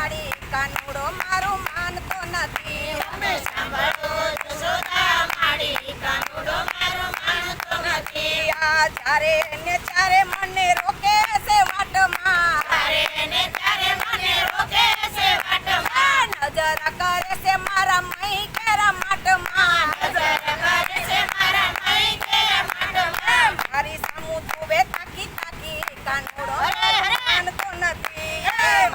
માડી કાનુડો મારું માનતો નથી. તમે સાંભળો જશોદા માડી કાનુડો મારો માનતો નથી. આ ચારે ને ચારે મને રોકે છે વાટમાં, તારે ને તારે મને રોકે છે વાટમાં. નજર કરે છે મારા મહી કેરા માટમાં, નજર કરે છે મારા મહી કેરા માટમાં. મારી સામું જુએ તાકી તાકી કાનુડો અરે, અરે. માનતો નથી.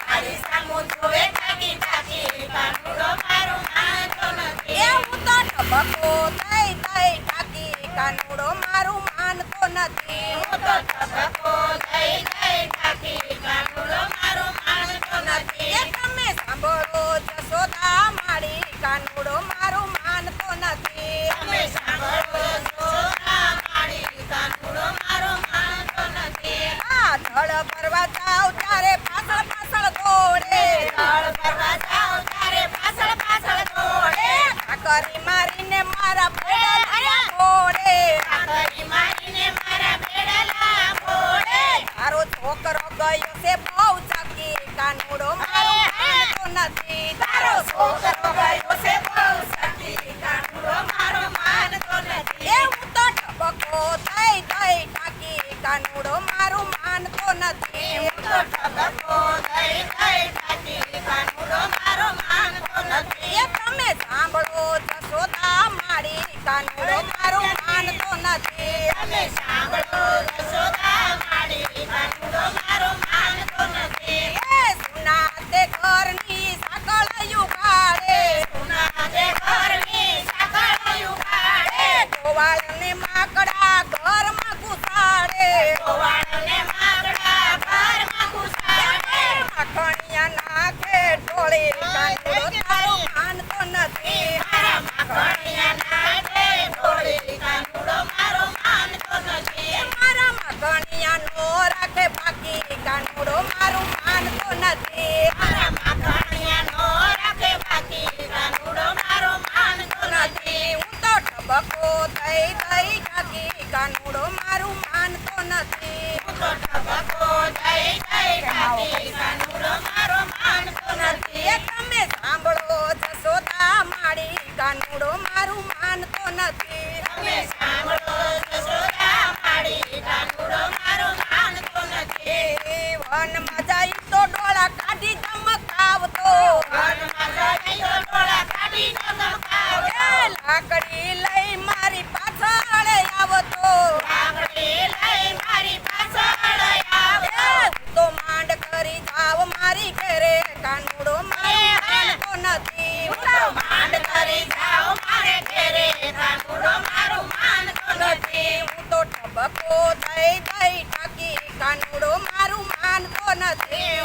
મારી સામું જોવે તાકી તાકી કાનુડો મારો માનતો નથી. એવું તો ટબકો થઈ થઈ તાકી કાનુડો મારું માનતો નથી. હું તો તબકો દઈ દઈ તાકી કાનુડો મારો માનતો નથી. એ તમે સાંભળો જશોદા માડી કાનુડો મારું માનતો નથી. તમે સાંભળો જશોદા માડી કાનુડો મારો માનતો નથી. આ ધળ ભરવા જાવ ત્યારે પાછળ પાછળ દોડે, દળ ભરવા જાવ ત્યારે પાછળ પાછળ દોડે. કાકરી મારીને મારા પેડા ફોડે. કાકરી મારીને મારા બેડલા ફોડે. તારો છોકરો ગયો છે બહુ ચાકી કાનુડો મારું માનતો નથી. તારો છોકરો ગયો છે બહુ સખી કાનુડો મારો માનતો નથી. એવું તો ટબકો થઈ થઈ તાકી કાનુડો મારું માનતો નથી. હું તો તબકો દઈ દઈ તાકી કાનુડો મારો માનતો નથી. એ તમે સાંભળો જશોદા માડી કાનુડો મારું માનતો નથી. તમે સાંભળો જશોદા માડી કાનુડો મારો માનતો નથી. એ સુના તે ઘરની સાકળ યુગાડે, સુના જે ઘરની સાંકળ યુગાડે. ગોવાળને માકડા ઘરમાં ઘુસાડે, ગોવાળને માગડા ઘરમાં ઘુસાડે. માખણિયા નાખે ઢોળે કાનુડો તારું માનતો નથી. મારા માખણિયા નાખે ઢોળી કાનુડો મારો માનતો નથી. મારા માખણિયા નો રાખે બાકી કાનુડો મારું માનતો નથી. મારા માખણિયા નો રાખે બાકી કાનુડો મારો માનતો નથી. હું તો ટબકો થઈ થઈ કાકી કાનુડો મારું માનતો નથી. હું તો ટબકો દઈ દઈ કાકી કાનુડો મારો માનતો નથી. એ તમે સાંભળો જશોદા માડી કાનુડો મારું માનતો નથી. તમે સાંભળો જશોદા માડી કાનુડો મારો માનતો નથી. એ વનમાં જાય તો ડોળા કાઢી ધમકાવતો, વનમાં જઈ તો ડોળા કાઢી ધમકાવતો. એ લાકડી લઈ મારી પાછળ આવતો, લાકડી લઈ મારી પાછળ આવતો. એ હું તો માંડ કરી જાવ મારી ઘરે કાનુડો મારું માનતો નથી. હું તો માંડ કરી જાઉં મારે ઘેરે કાનુડો મારો માનતો નથી. હું તો ટબકો થઈ થઈ ટાકી કાનુડો મારું માનતો નથી.